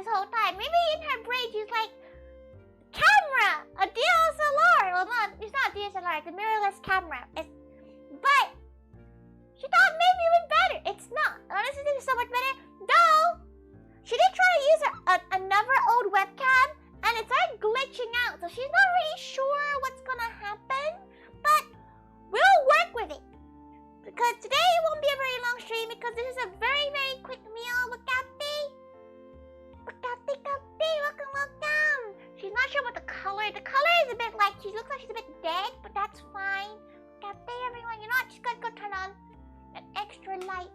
this whole time. Maybe in her brain she's like, camera! A DSLR! Well, it's not a DSLR, it's a mirrorless camera. But she thought maybe it was better. It's not. Honestly, this is so much better. Though, she did try to use another old webcam, and it started glitching out. So she's not really sure what's gonna happen. But we'll work with it. Because today it won't be a very long stream because this is a very, very quick meal. Wakati, welcome. She's not sure about the color. The color is a bit like, she looks like she's a bit dead, but that's fine. Wakati, everyone. You know what? She's gotta go turn on an extra light.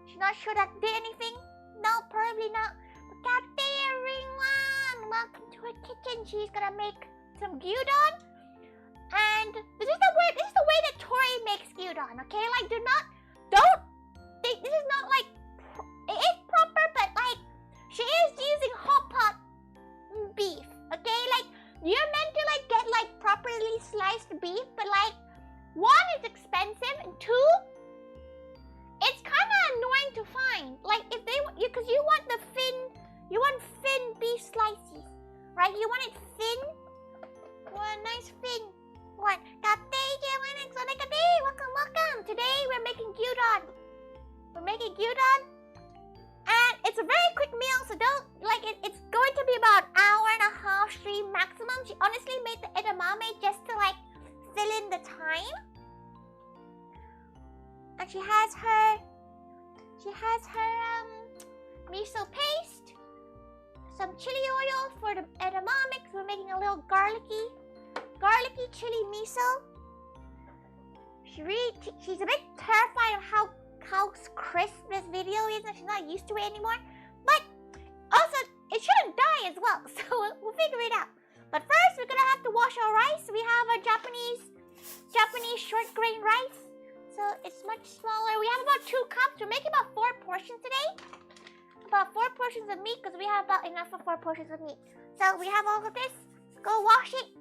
She's not sure that did anything. No, probably not. Wakati, everyone. Welcome to her kitchen. She's gonna make some gyudon. And this is the way that Tori makes gyudon, okay? Like, don't think, this is not like, it is proper, but like, she is using hotpot beef, okay? Like, you're meant to like get like properly sliced beef, but like, one, it's expensive, and two, it's kind of annoying to find. Like, if they, because you want thin beef slices, right? You want it thin, one nice thin. Welcome. Today we're making gyudon. And it's a very quick meal, so don't like it. It's going to be about an hour and a half stream maximum. She honestly made the edamame just to like fill in the time. And she has her miso paste, some chili oil for the edamame, because we're making a little garlicky chili miso. She's a bit terrified of how crisp this video is, and she's not used to it anymore. But also, it shouldn't die as well, so we'll figure it out. But first, we're gonna have to wash our rice. We have our Japanese short grain rice, so it's much smaller. We have about 2 cups. We're making about 4 portions today. About 4 portions of meat, because we have about enough for 4 portions of meat. So we have all of this. Go wash it.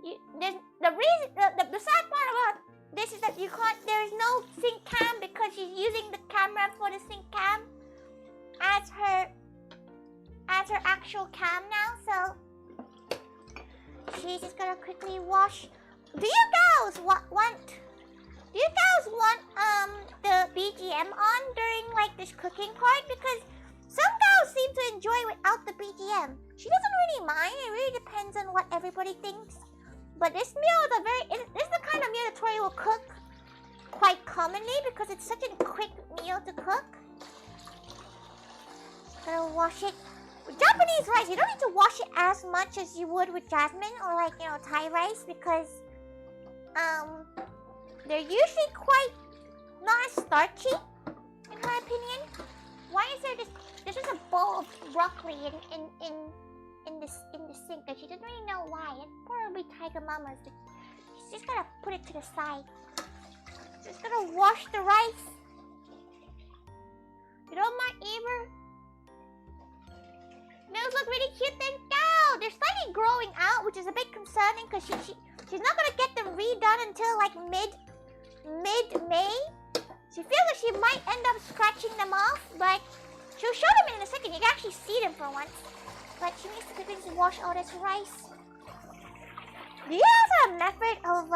The sad part about this is that there is no sync cam because she's using the camera for the sync cam as her actual cam now. So she's just gonna quickly wash. Do you guys want the BGM on during like this cooking part? Because some girls seem to enjoy without the BGM. She doesn't really mind. It really depends on what everybody thinks. But this meal is the kind of meal that Tori will cook quite commonly because it's such a quick meal to cook. Gonna wash it. With Japanese rice, you don't need to wash it as much as you would with jasmine or like, you know, Thai rice, because they're usually quite not as starchy, in my opinion. Why is there there's just a bowl of broccoli in the sink, and she doesn't really know why. It's probably Thaiga Mama's. She's just gonna put it to the side. Just gonna wash the rice. You don't mind either? Nails look really cute, thank you. They're slightly growing out, which is a bit concerning because she's not gonna get them redone until like mid-May. She feels like she might end up scratching them off, but she'll show them in a second. You can actually see them for once. But she needs to quickly wash all this rice. Do you have a method of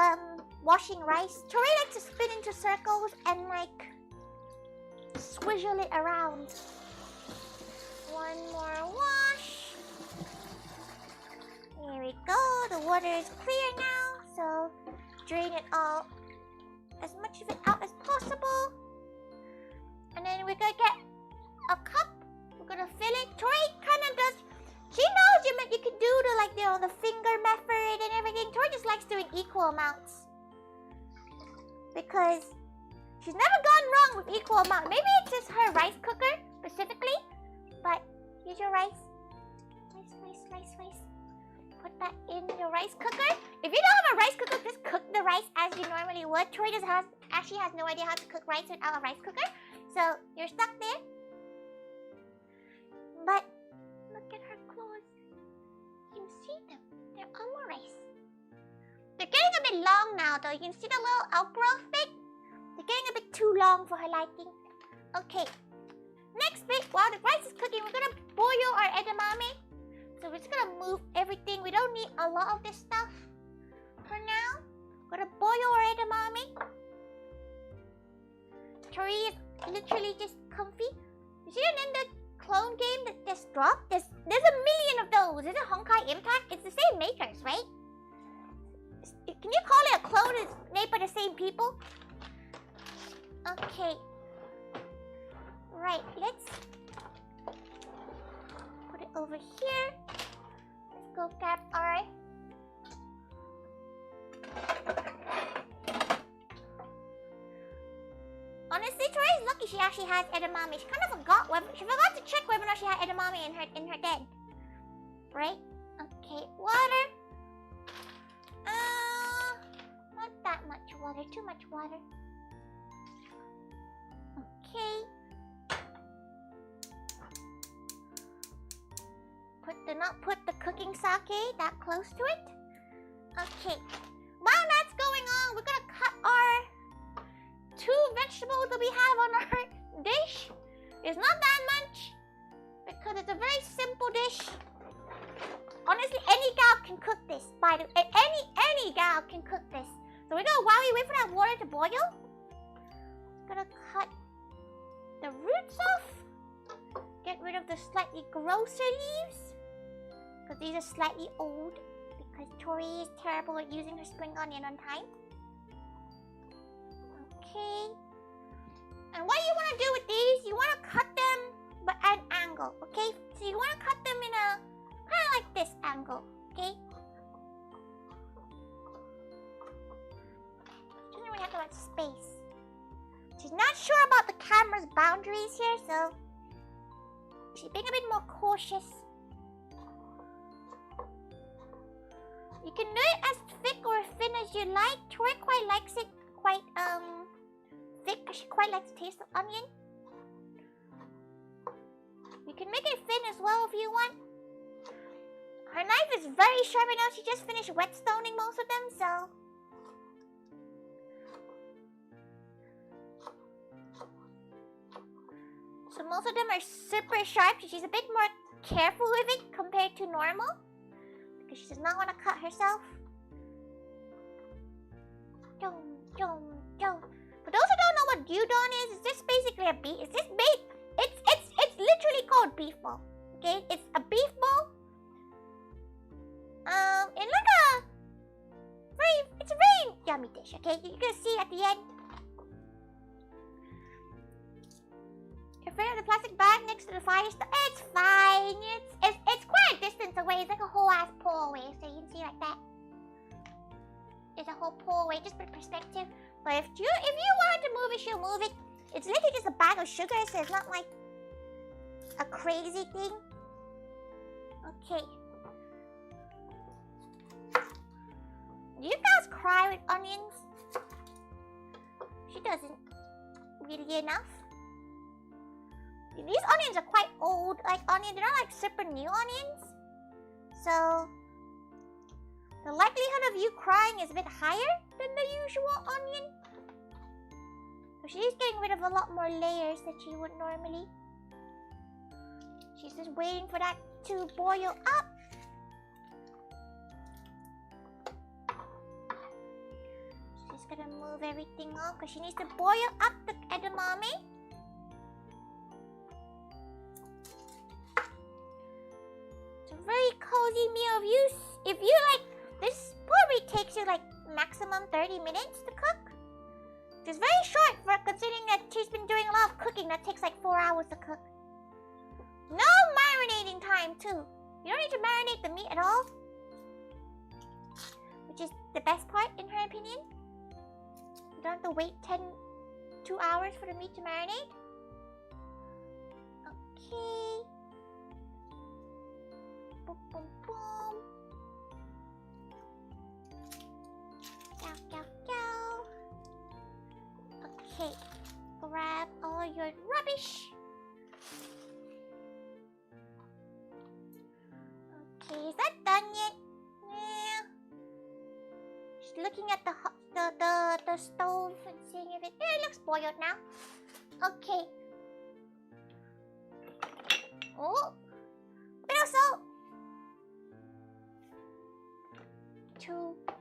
washing rice? Tori likes to spin into circles and like squizzle it around. One more wash. Here we go. The water is clear now, so drain it all, as much of it out as possible. And then we're gonna get a cup. We're gonna fill it. Tori kind of does. She knows you can do the finger method and everything. Tori just likes doing equal amounts because she's never gone wrong with equal amount. Maybe it's just her rice cooker specifically, but use your rice. Rice. Put that in your rice cooker. If you don't have a rice cooker, just cook the rice as you normally would. Tori actually has no idea how to cook rice without a rice cooker, so you're stuck there. But look at her clothes. You can see them. They're on rice. They're getting a bit long now, though. You can see the little outgrowth bit. They're getting a bit too long for her liking. Okay. Next bit, while the rice is cooking, we're gonna boil our edamame. So we're just gonna move everything. We don't need a lot of this stuff for now. We're gonna boil our edamame. Tori is literally just comfy. You see it in the clone game that just dropped? There's a million of those. Is it Honkai Impact? It's the same makers, right? Can you call it a clone? It's made by the same people? Okay. Right, let's put it over here. Let's go grab our... Honestly, Tori's lucky she actually has edamame. She kind of forgot to check whether or not she had edamame in her den. Right? Okay, water. Not that much water. Too much water. Okay. Do not put the cooking sake that close to it. Okay. While that's going on, we're gonna cut our 2 vegetables that we have on our dish. It's not that much because it's a very simple dish. Honestly, any gal can cook this. By the way, any gal can cook this. So we're gonna, while we wait for that water to boil, gonna cut the roots off. Get rid of the slightly grosser leaves. Because these are slightly old. Because Tori is terrible at using her spring onion on time. Okay. And what you want to do with these, you want to cut them but at an angle, okay? So you want to cut them in a kind of like this angle, okay? She doesn't really have that much space. She's not sure about the camera's boundaries here, so she's being a bit more cautious. You can do it as thick or thin as you like. Tori quite likes it quite thick because she quite likes the taste of onion. You can make it thin as well if you want. Her knife is very sharp right now. She just finished whetstoning most of them, so... So most of them are super sharp. So she's a bit more careful with it compared to normal. Because she does not want to cut herself. For those who don't know what Gyudon is, it's just basically a beef. It's just it's literally called beef ball. Okay, it's a beef ball. In like it's a very yummy dish. Okay, you're gonna see at the end. You're afraid of the plastic bag next to the fire stove? It's fine. It's quite a distance away. It's like a whole ass pole away, so you can see like that. It's a whole pole away, just for perspective. But if you wanted to move it, she'll move it. It's literally just a bag of sugar, so it's not like a crazy thing. Okay. Do you guys cry with onions? She doesn't really enough. These onions are quite old, like onions. They're not like super new onions. So the likelihood of you crying is a bit higher than the usual onion. So she's getting rid of a lot more layers than she would normally. She's just waiting for that to boil up. She's gonna move everything off because she needs to boil up the edamame. It's a very cozy meal. If you like, this probably takes you like maximum 30 minutes to cook. It's very short for considering that she's been doing a lot of cooking that takes like 4 hours to cook. No marinating time too. You don't need to marinate the meat at all, which is the best part in her opinion. You don't have to wait 2 hours for the meat to marinate. Okay. Boom, boom, boom. Gow, gow, gow. Okay. Grab all your rubbish. Okay, is that done yet? Yeah. Just looking at the stove and seeing if it looks boiled now. Okay. Oh, bit of salt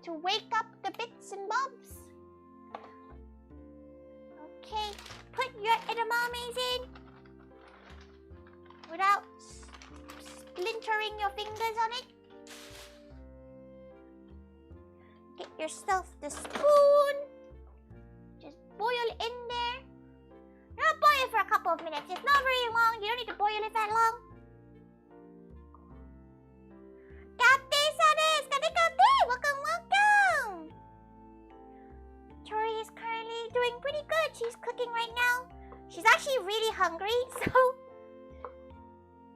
to wake up the bits and bobs. Okay, put your edamames in without splintering your fingers on it. Get yourself the spoon. Just boil in there. Now boil it for a couple of minutes. It's not very long. You don't need to boil it that long. Welcome, welcome! Tori is currently doing pretty good. She's cooking right now. She's actually really hungry, so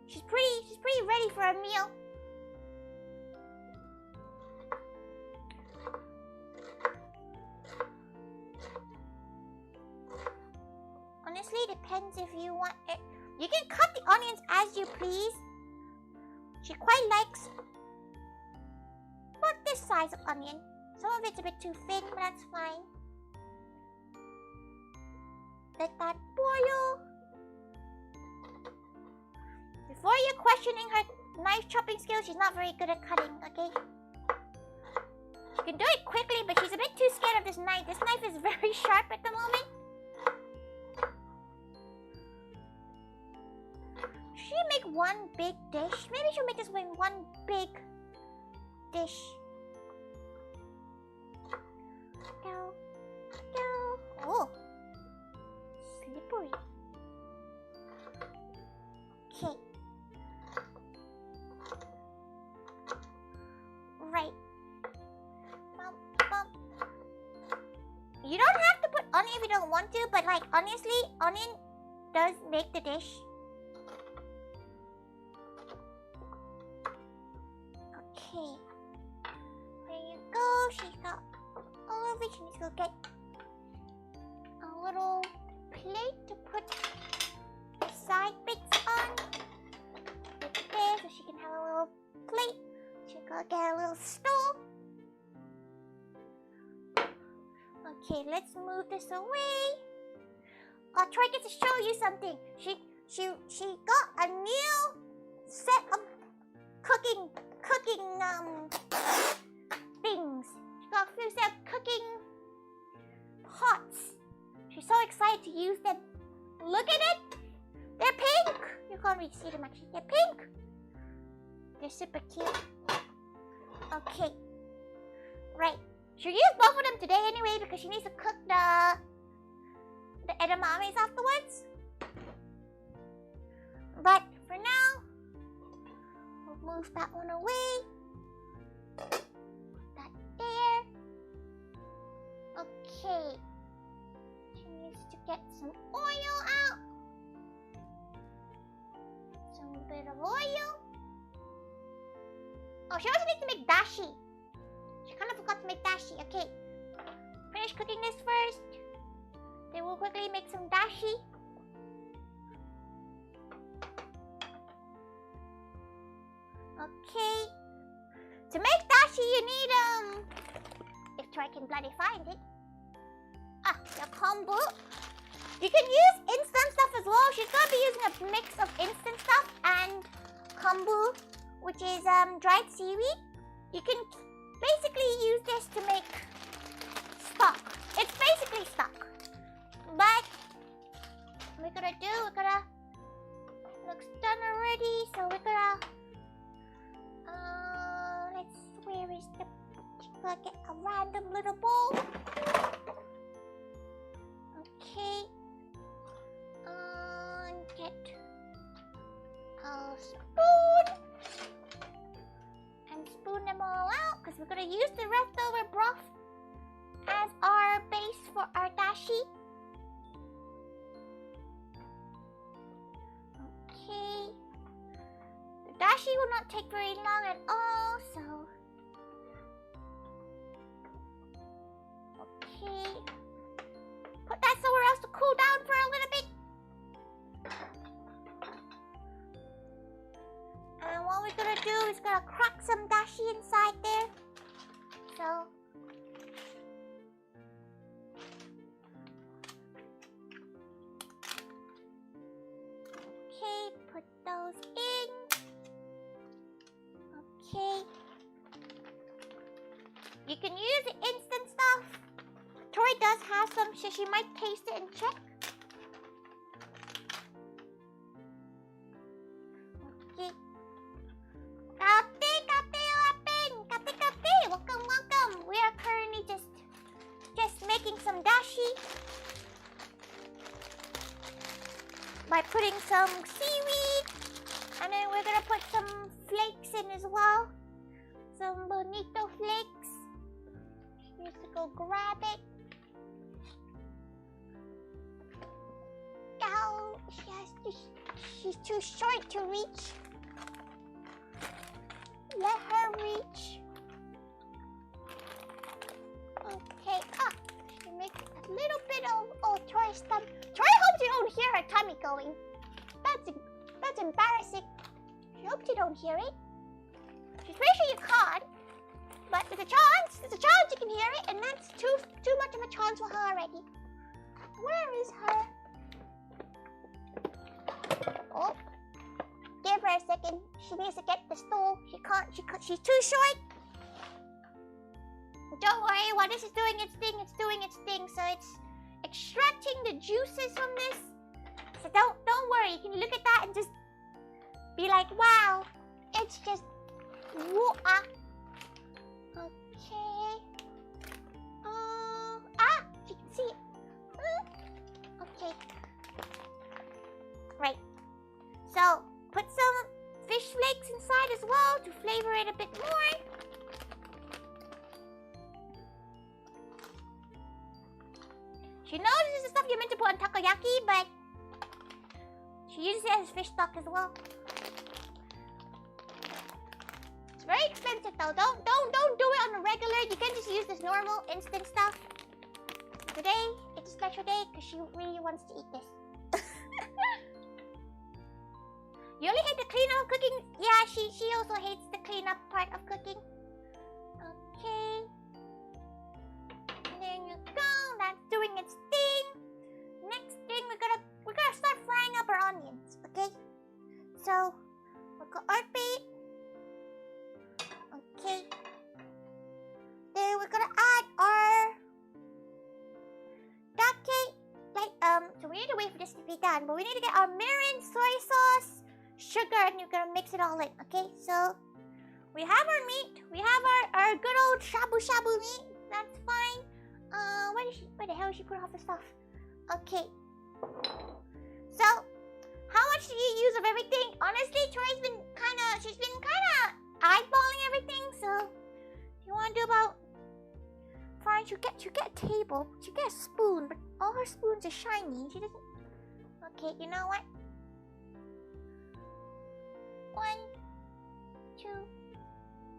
she's pretty ready for a meal. Honestly, depends if you want it. You can cut the onions as you please. She quite likes about this size of onion. Some of it's a bit too thin, but that's fine. Let that boil. Before you're questioning her knife chopping skills, she's not very good at cutting, okay? She can do it quickly, but she's a bit too scared of this knife. This knife is very sharp at the moment. Should she make one big dish? Maybe she'll make this one big dish. No. No. Oh. Slippery. Okay. Right. Bump. You don't have to put onion if you don't want to, but like honestly, onion does make the dish. Okay. There you go. She's got all of it. She needs to go get a little plate to put the side bits on. Put it there so she can have a little plate. She'll go get a little stool. Okay, let's move this away. Oh, Troy gets to show you something. She got a new set of cooking things. She got a few set of cooking pots. She's so excited to use them. Look at it. They're pink. You can't really see them actually. They're pink. They're super cute. Okay. Right. She'll use both of them today anyway because she needs to cook the edamames afterwards. But for now, we'll move that one away. Put that there. Okay. She needs to get some oil out. Some bit of oil. Oh, she also needs to make dashi. She kind of forgot to make dashi. Okay. Finish cooking this first. Then we'll quickly make some dashi. Okay. To make dashi, you need, if Troy can bloody find it. Your Konbu. You can use instant stuff as well. She's gonna be using a mix of instant stuff and Konbu, which is dried seaweed. You can basically use this to make stock. It's basically stock. But we're gonna looks done already, so we're gonna where is the, gonna get a random little bowl. Okay. Get a spoon. And spoon them all out, because we're gonna use the leftover broth as our base for our dashi. Okay. The dashi will not take very long at all, so okay. Put that somewhere else to cool down for a little bit. And what we're gonna do is gonna crack some dashi inside there. So okay, put those in. Okay. You can use the instant stuff. Tori does have some, so she might taste it and check. Okay. Welcome, welcome. We are currently just making some dashi by putting some seaweed, and then we're gonna put some flakes in as well. Some bonito flakes. She needs to go grab it. Ow, she's too short to reach. Let her reach. Okay, she makes a little bit of Tori's stomach. Tori hopes you don't hear her tummy going. That's embarrassing. She hopes you don't hear it. She's pretty sure you can't, but there's a chance you can hear it, and that's too much of a chance for her already. Where is her? Oh, give her a second. She needs to get the stool. She's too short. Don't worry, while this is doing its thing, so it's extracting the juices from this. So don't worry, you can look at that and just be like, wow, it's just water. Okay. You can see it. Okay. Right. So, put some fish flakes inside as well to flavor it a bit more. She knows this is the stuff you're meant to put on takoyaki, but she uses it as fish stock as well. It's very expensive though. Don't do it on a regular. You can just use this normal instant stuff. Today, it's a special day because she really wants to eat this. You only hate the cleanup of cooking? Yeah, she also hates the cleanup part of cooking. Okay. There you go. That's doing its thing. Next thing, we're gonna start frying up our onions. Okay. So we'll go art bait. Okay. Then we're gonna add our dake. So we need to wait for this to be done, but we need to get our mirin, soy sauce, sugar, and you're gonna mix it all in. Okay. So we have our meat. We have our good old shabu meat. That's fine. Where the hell did she put all the stuff? Okay. So, how much do you use of everything? Honestly, Tori's been she's been kinda eyeballing everything, so you wanna do about fine, you get a table, you get a spoon, but all her spoons are shiny. She doesn't. Okay, you know what? 1, 2,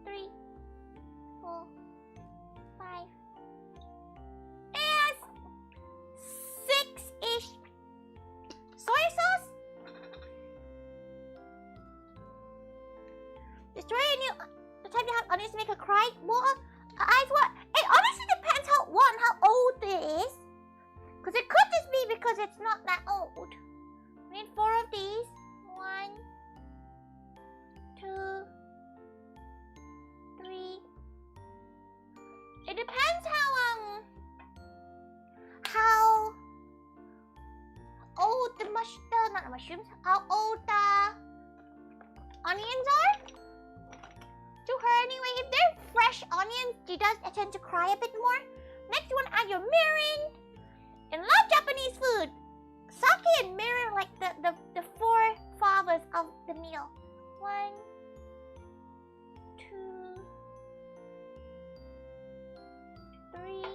3, 4, 5. Yes! 6-ish. Soy sauce? Destroy the time you have onions to make her cry. Water? Eyes what? It honestly depends how old it is. Because it could just be because it's not that old. We need 4 of these. 1, 2, 3. It depends how old how old the onions are. To her anyway, if they're fresh onions, she does tend to cry a bit more. Next, you want to add your mirin. And love Japanese food. Sake and mirin are like the 4 fathers of the meal. 1, 2, 3.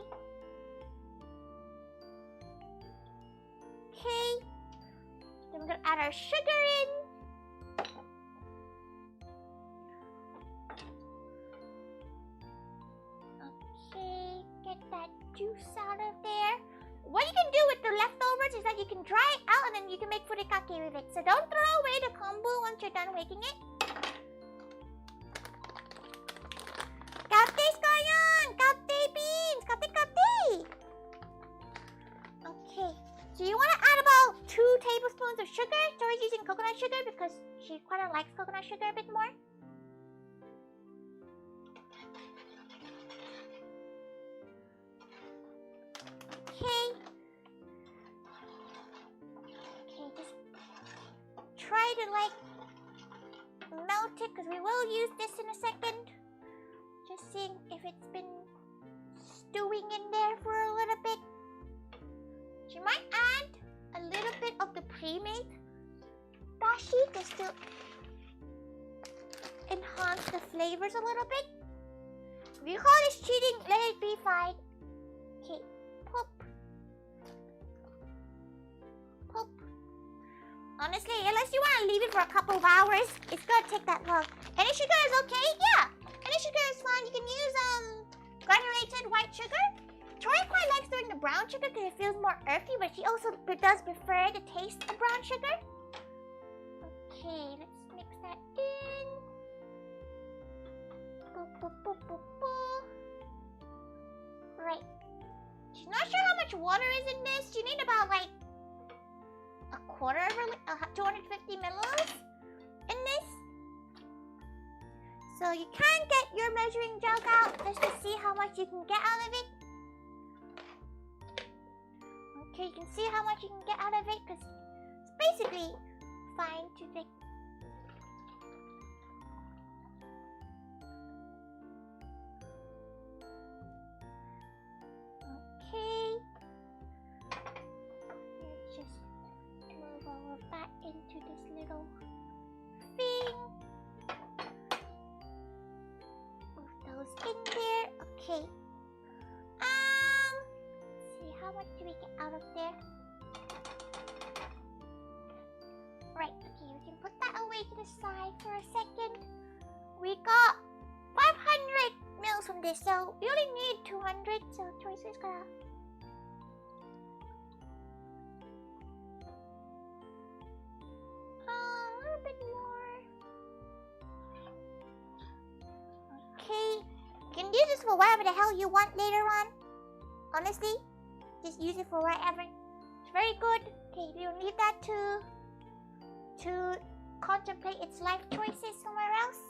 Okay. Then we're gonna add our sugar in. Okay, get that juice out of there. What you can do with the leftovers is that you can dry it out and then you can make furikake with it. So don't throw away the konbu once you're done making it. Kate going on! Kate beans! Kate! Okay, So you want to add about 2 tablespoons of sugar. Tori's using coconut sugar because she kind of likes coconut sugar a bit more. Okay. Okay, just try to like melt it because we will use this in a second. Just seeing if it's been stewing in there for a little bit. You might add a little bit of the pre-made dashi to still enhance the flavors a little bit. If you call this cheating, let it be fine. Okay, pop. Pop. Honestly, unless you want to leave it for a couple of hours, it's gonna take that long. Any sugar is okay? Yeah, any sugar is fine. You can use granulated white sugar. Tori quite likes doing the brown sugar because it feels more earthy, but she also does prefer the taste of brown sugar. Okay, let's mix that in. Right. She's not sure how much water is in this. You need about like a quarter of 250 milliliters in this. So you can get your measuring jug out just to see how much you can get out of it. Okay, you can see how much you can get out of it because it's basically fine to take. Okay. Let's just move all of that into this little thing. Move those in there. Okay. See how much do we get out of there? Right. Okay, we can put that away to the side for a second. We got 500 mils from this, so we only need 200. So Tori's gonna. A little bit more. Okay. You can use this for whatever the hell you want later on. Honestly, just use it for whatever. It's very good. Okay, we'll leave that to contemplate its life choices somewhere else.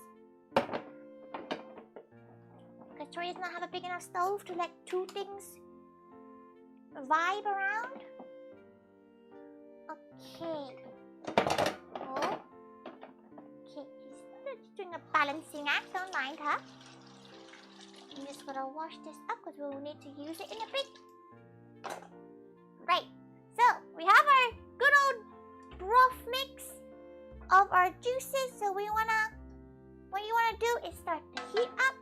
Because Tori does not have a big enough stove to let 2 things vibe around. Okay. Oh. Okay, she's doing a balancing act. Don't mind her. I'm just gonna wash this up because we'll need to use it in a bit. Right. So we have our good old broth mix of our juices. So what you wanna do is start to heat up.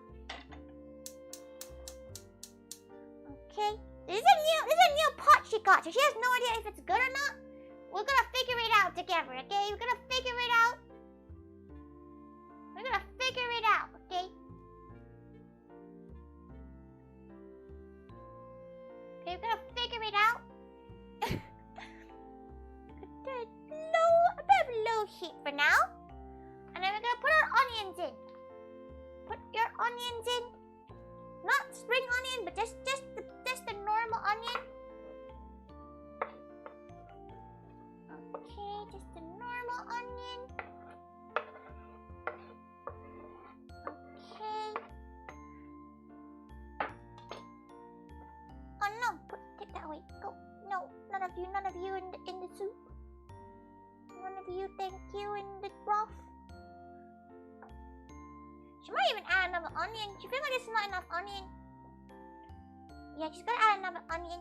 Okay. This is a new pot she got, so she has no idea if it's good or not. We're gonna figure it out together, okay? We're gonna figure it out. We're gonna figure it out, okay? Okay, we're gonna figure it out. A bit of low heat for now. And then we're gonna put our onions in. Put your onions in. Not spring onion, but just the normal onion. Okay, just the normal onion. Okay. Oh no, take that away. Go. No, none of you in the soup. None of you, thank you, in the broth. She might even add another onion. She feels like there's not enough onion. Yeah, she's gonna add another onion.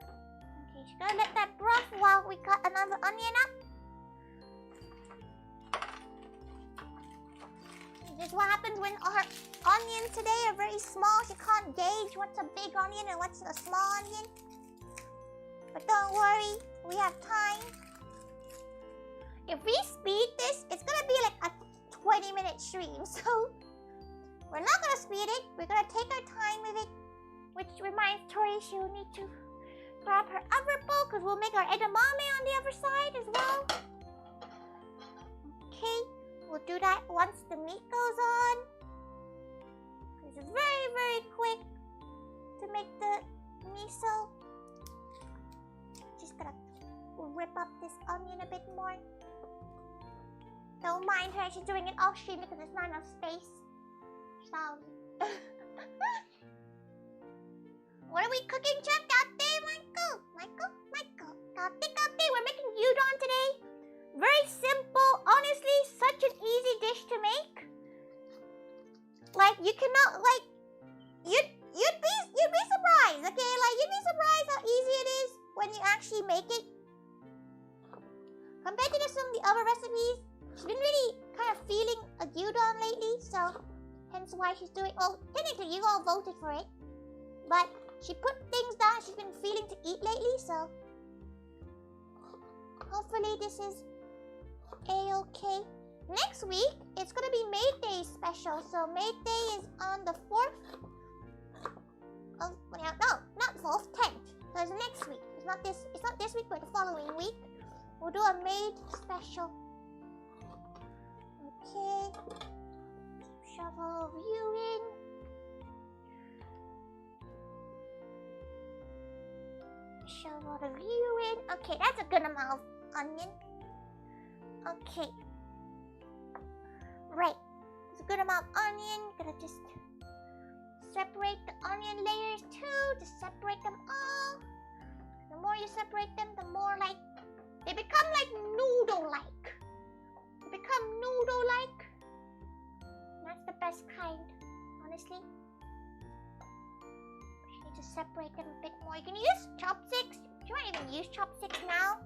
Okay, she's gonna let that broth while we cut another onion up. This is what happens when our onions today are very small. She can't gauge what's a big onion and what's a small onion. But don't worry, we have time. If we speed this, it's gonna be like a 20-minute stream. So we're not gonna speed it. We're gonna take our time with it. Which reminds Tori she'll need to grab her other bowl because we'll make our edamame on the other side as well. Okay, we'll do that once the meat goes on. This is very, very quick to make the miso. rip up this onion a bit more. Don't mind her, she's doing it off stream because there's not enough space. So, what are we cooking, Chef? Michael. We're making gyudon today. Very simple, honestly, such an easy dish to make. Like, you cannot, like, you'd be surprised, okay? Like, you'd be surprised how easy it is when you actually make it. Compared to some of the other recipes, she's been really kind of feeling a gyudon lately, so hence why she's doing. Well, technically, you all voted for it, but she put things down she's been feeling to eat lately, so hopefully this is a-okay. Next week, it's gonna be May Day special, so May Day is on the 4th of, no, not 4th, 10th. So it's next week. It's not this week, but the following week. We'll do a May special. Okay. Shovel viewing. Shovel the viewing. Okay, that's a good amount of onion. Okay. Right. It's a good amount of onion. Gonna just separate the onion layers too. Just separate them all. The more you separate them, the more like they become like noodle-like. They become noodle-like. That's the best kind, honestly. You need to separate them a bit more. You can use chopsticks. You might even use chopsticks now.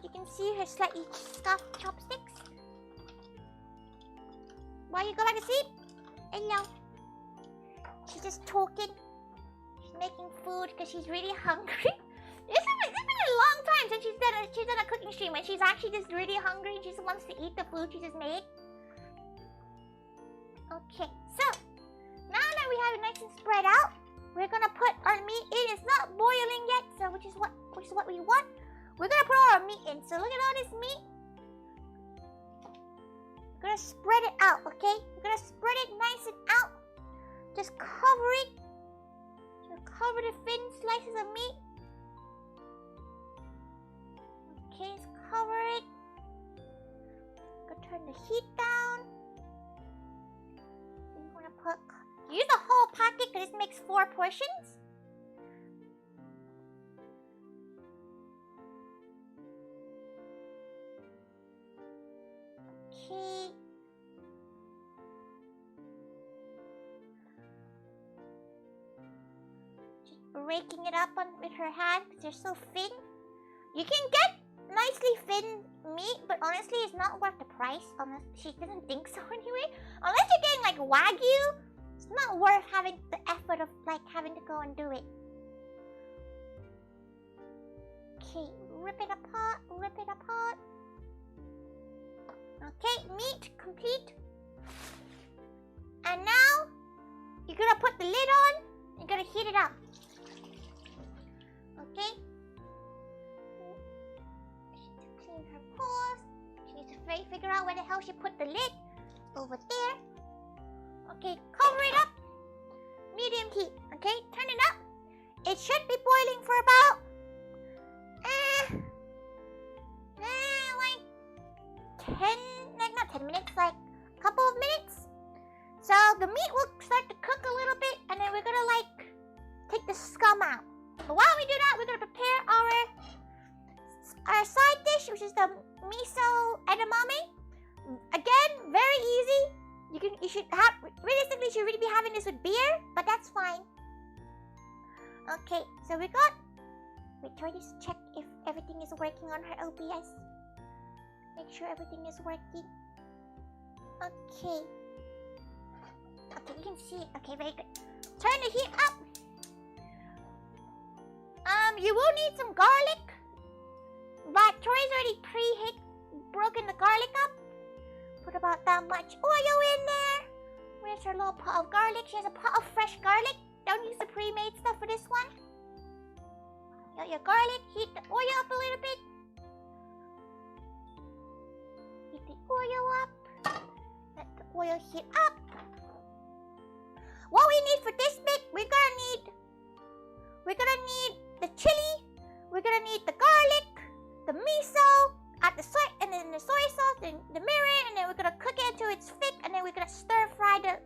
You can see her slightly scuffed chopsticks. Why you go back to sleep? Hello. She's just talking. She's making food because she's really hungry. It's been a long time since she's done a cooking stream, and she's actually just really hungry and she just wants to eat the food she just made. Okay, so now that we have it nice and spread out, we're gonna put our meat in. It's not boiling yet, so which is what we want. We're gonna put all our meat in. So look at all this meat. We're gonna spread it out, okay? We're gonna spread it nice and out. Just cover it. So cover the thin slices of meat. Okay, let's cover it. Go turn the heat down. You want to use the whole packet because this makes 4 portions. Okay. Just breaking it up with her hand because they're so thin. You can get nicely thin meat, but honestly, it's not worth the price. She doesn't think so anyway. Unless you're getting like Wagyu, it's not worth having the effort of like having to go and do it. Okay, rip it apart, rip it apart. Okay, meat complete. And now you're gonna put the lid on. You're gonna heat it up. Okay. Her paws. She needs to figure out where the hell she put the lid. Over there. Okay, cover it up. Medium heat. Okay, turn it up. It should be boiling for about like 10, like not 10 minutes, like a couple of minutes. So the meat will start to cook a little bit, and then we're gonna like take the scum out. But while we do that, we're gonna prepare our side dish, which is the miso edamame. Again, very easy. You should have, realistically, you should really be having this with beer, but that's fine. Okay, so we got, wait, try to check if everything is working on her OBS. Make sure everything is working. Okay. Okay, you can see it. Okay, very good. Turn the heat up. You will need some garlic. But Tori's already broken the garlic up. Put about that much oil in there. Where's her little pot of garlic? She has a pot of fresh garlic. Don't use the pre-made stuff for this one. Got your garlic. Heat the oil up a little bit. Heat the oil up. Let the oil heat up. What we need for this bit, we're gonna need the chili. We're gonna need the garlic, the miso, add the soy, and then the soy sauce, and the mirin, and then we're gonna cook it until it's thick, and then we're gonna stir fry the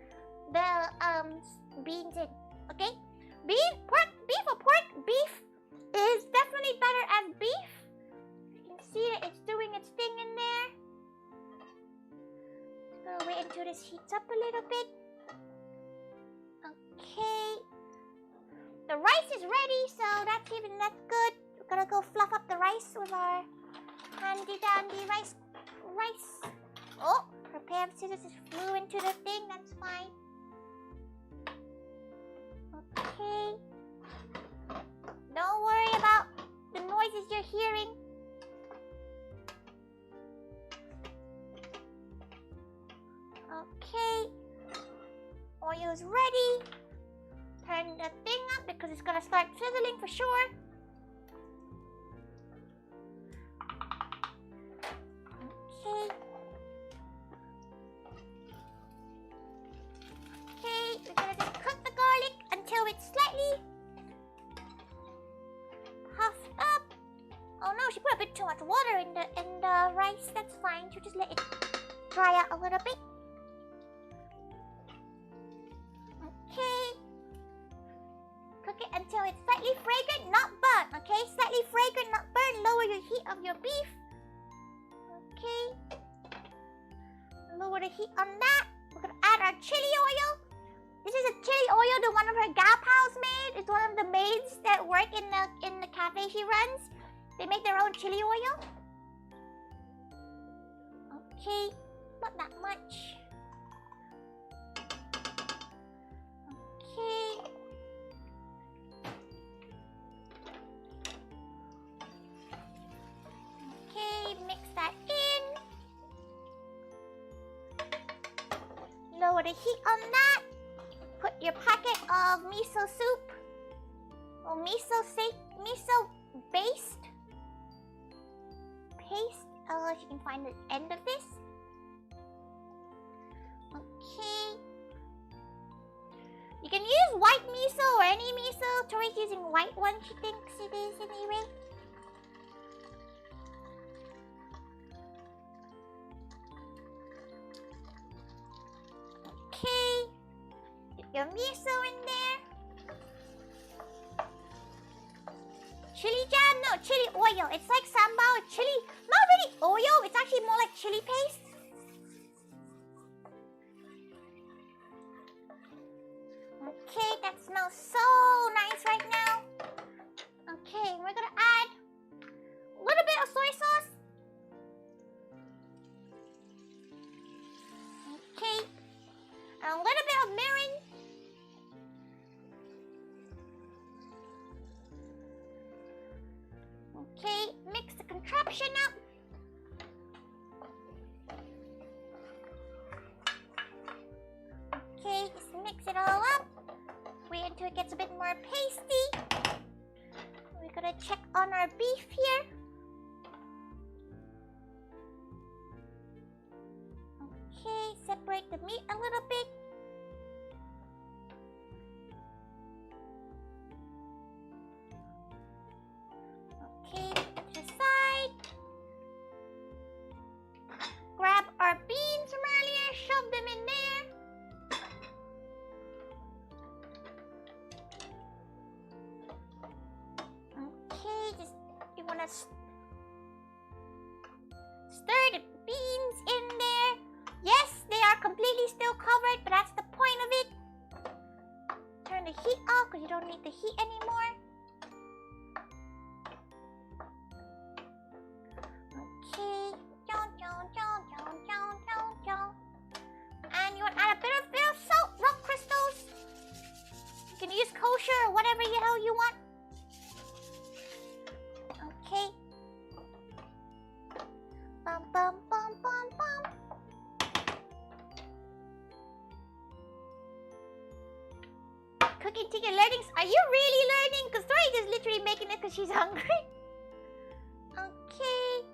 beans in. Okay? Beef or pork? Beef is definitely better as beef. You can see that it's doing its thing in there. Just gonna wait until this heats up a little bit. Okay. The rice is ready, so that's good. We're gonna go fluff up the rice with our handy dandy rice. Oh, her pair of scissors just flew into the thing. That's fine. Okay. Don't worry about the noises you're hearing. Okay. Oil's ready. Turn the thing up because it's gonna start sizzling for sure. Okay. Okay, we're gonna just cook the garlic until it's slightly puffed up. Oh no, she put a bit too much water in the rice. That's fine. She'll just let it dry out a little bit. Okay. Cook it until it's slightly fragrant, not burnt. Okay, slightly fragrant, not burnt. Lower your heat of your beef. Okay. Lower the heat on that. We're gonna add our chili oil. This is a chili oil that one of her gal pals made. It's one of the maids that work in the cafe she runs. They make their own chili oil. Okay, not that much. Okay. Okay, mix that in. Lower the heat on that. Put your packet of miso soup or miso based paste. If you can find the end of this. Okay. You can use white miso or any miso. Tori's using white one. She thinks it is anyway. Okay. Get your miso in there. Chili jam? No, chili oil. It's like sambal chili. Not really oil. It's actually more like chili paste. Okay, that smells so nice right now. Okay, we're gonna add a little bit of soy sauce. Okay, and a little bit of mirin. Okay, mix the contraption up. Okay, just mix it all up. Wait until it gets a bit more pasty. We're gonna check on our beef here. Okay, separate the meat a little bit. Okay, to the side. Grab our beans from earlier, shove them in there. Okay, just you wanna stir the beans in there. Yes, they are completely still covered, but that's the point of it. Turn the heat off because you don't need the heat anymore. Okay. And you want to add a bit of salt, rock crystals. You can use kosher or whatever the hell you want. Okay. Bum bum bum bum bum. Cooking ticket learnings. Are you really learning? Because Tori is literally making it because she's hungry. Okay.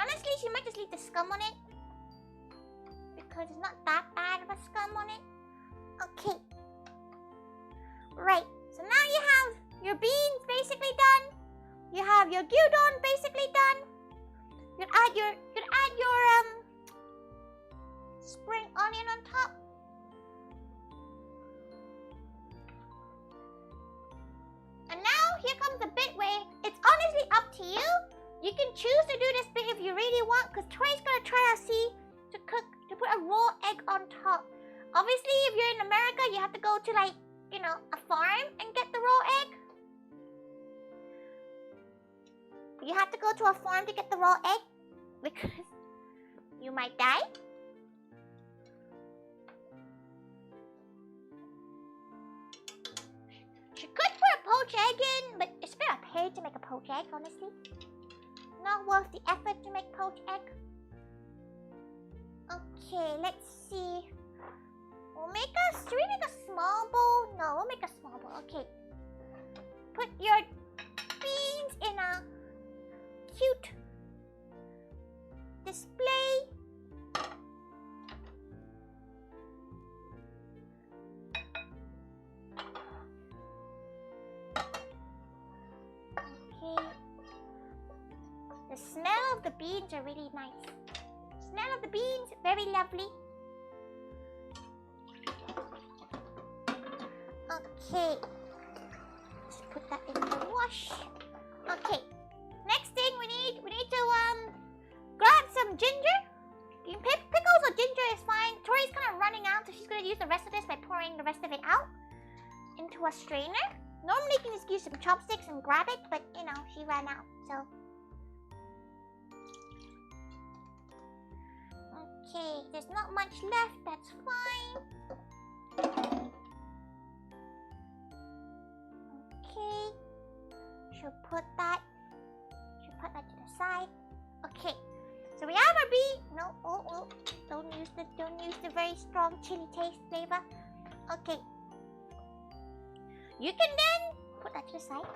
Honestly, she might just leave the scum on it. Because it's not that bad of a scum on it. Okay. Right. So now you have your beans basically done. You have your gyudon basically done. You add your spring onion on top. And now here comes the bit where it's honestly up to you. You can choose to do this bit if you really want, because Tori's gonna try to see to put a raw egg on top. Obviously, if you're in America, you have to go to like, you know, a farm and get the raw egg. You have to go to a farm to get the raw egg because you might die. She could put a poached egg in, but it's very paid to make a poached egg, honestly. Not worth the effort to make poached egg. Okay, let's see. Should we make a small bowl? No, we'll make a small bowl. Okay. Put your beans in a cute display. Okay. The smell of the beans are really nice. Smell of the beans, very lovely. Okay. Let's put that in the wash. Okay. Next thing we need to grab some ginger. Pickles or ginger is fine. Tori's kind of running out, so she's gonna use the rest of this by pouring the rest of it out into a strainer. Normally you can just use some chopsticks and grab it, but you know, she ran out, so. Okay, there's not much left, that's fine. Okay. Should put that to the side. Okay. So we have our beet. No, don't use the very strong chili taste flavor. Okay. You can then put that to the side.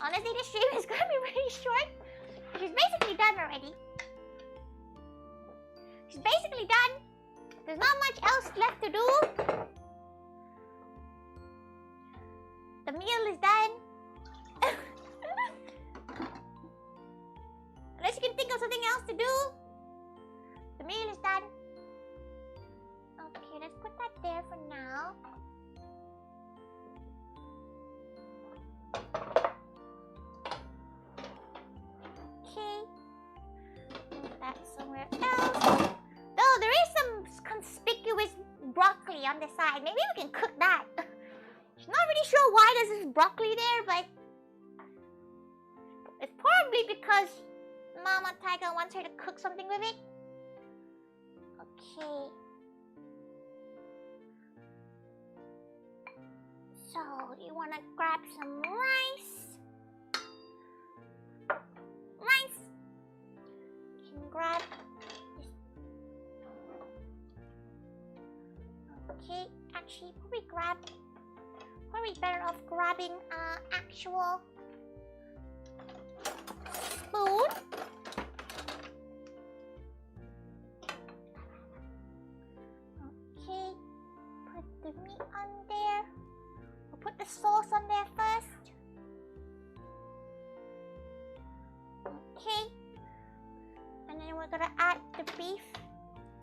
Honestly, this stream is gonna be really short. She's basically done already. She's basically done. There's not much else left to do. The meal is done. Unless you can think of something else to do. The meal is done. Okay, let's put that there for now. Okay. Move that somewhere else. Though there is some conspicuous broccoli on the side. Maybe we can cook that. She's not really sure why there's this broccoli there, but it's probably because Mama Thaiga wants her to cook something with it. Okay. So, you want to grab some rice. Rice. You can grab this. Okay, actually, probably better off grabbing actual spoon. Okay, put the meat on there. We'll put the sauce on there first. Okay, and then we're gonna add the beef.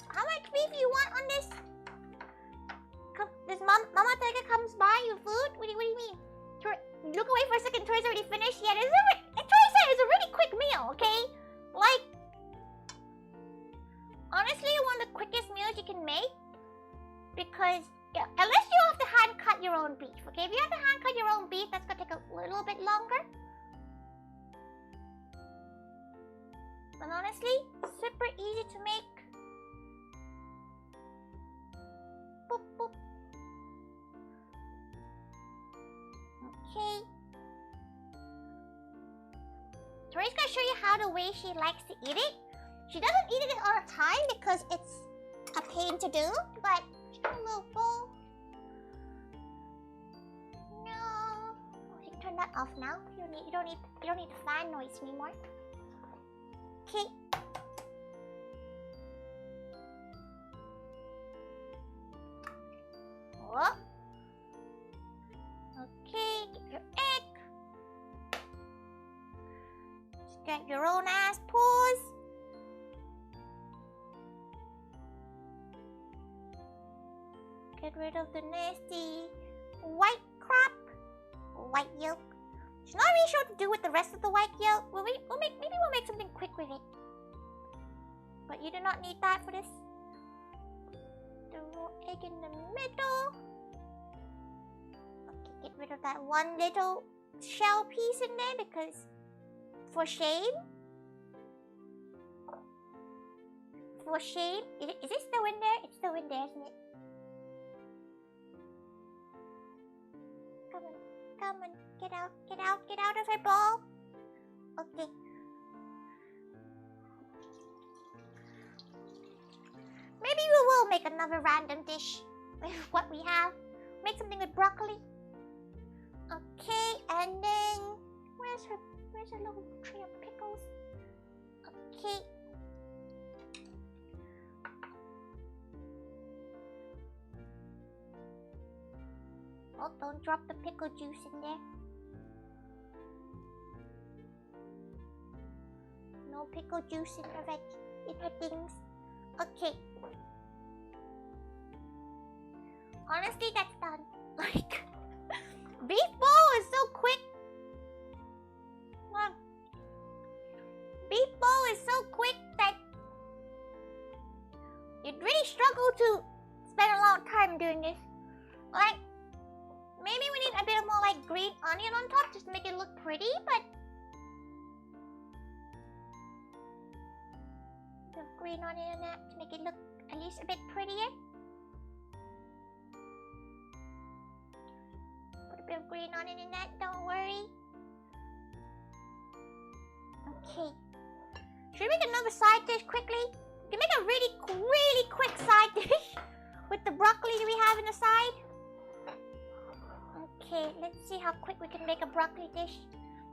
How much beef you want on this? Does Mama Thaiga comes by your food? What do you mean? Look away for a second. Tori's already finished. Yeah, Tori said it's a really quick meal. Okay, like honestly, one of the quickest meals you can make because unless you have to hand cut your own beef. Okay, if you have to hand cut your own beef, that's gonna take a little bit longer. But honestly, super easy to make. Boop, boop. Okay. Tori's gonna show you how the way she likes to eat it. She doesn't eat it all the time because it's a pain to do, but she's got a little bowl. No. Oh, you can turn that off now. You don't need the fan noise anymore. Okay. Whoa. Okay, get your egg. Get your own ass paws. Get rid of the nasty white crap. White yolk. She's not really sure what to do with the rest of the white yolk. Maybe we'll make something quick with it. But you do not need that for this. The raw egg in the middle. Okay, get rid of that one little shell piece in there because for shame. For shame. Is it still in there? It's still in there, isn't it? Come on, come on. Get out, get out, get out of her ball. Okay. Maybe we will make another random dish with what we have. Make something with broccoli. Okay, and then where's her little tray of pickles? Okay. Oh, don't drop the pickle juice in there. No pickle juice in her things. Okay. Honestly, that's done. Like, beef bowl is so quick. Wow. Beef bowl is so quick that you'd really struggle to spend a lot of time doing this. Like, maybe we need a bit more like green onion on top just to make it look pretty, but the green onion on that to make it look at least a bit prettier. Put a bit of green onion in that, don't worry. Okay. Should we make another side dish quickly? We can make a really quick side dish with the broccoli that we have in the side. Okay, let's see how quick we can make a broccoli dish.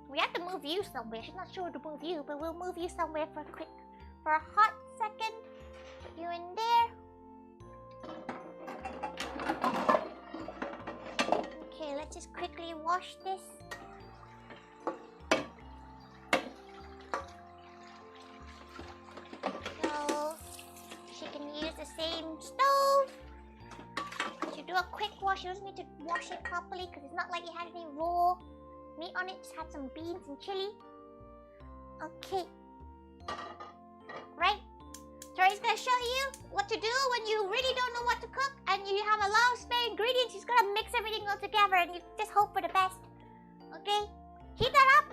We have to move you somewhere. She's not sure to move you, but we'll move you somewhere for a hot second. Put you in there. Okay, let's just quickly wash this. So she can use the same stove. You do a quick wash. You don't need to wash it properly because it's not like it had any raw meat on it. Just had some beans and chili. Okay. Right. Tori's gonna show you what to do when you really don't know what to cook and you have a lot of spare ingredients. She's gonna mix everything all together and you just hope for the best. Okay? Heat that up.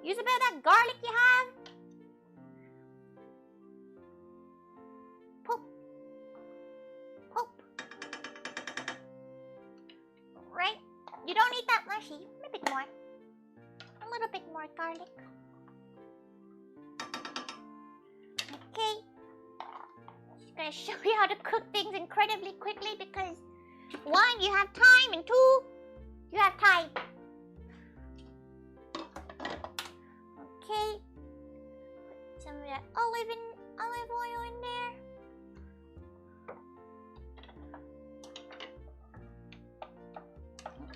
Use a bit of that garlic you have. Poop. Poop. Right? You don't need that much. A bit more. A little bit more garlic. Okay. She's gonna show you how to cook things incredibly quickly because 1, you have time, and 2, you have time. Okay. Put some of that olive oil in there.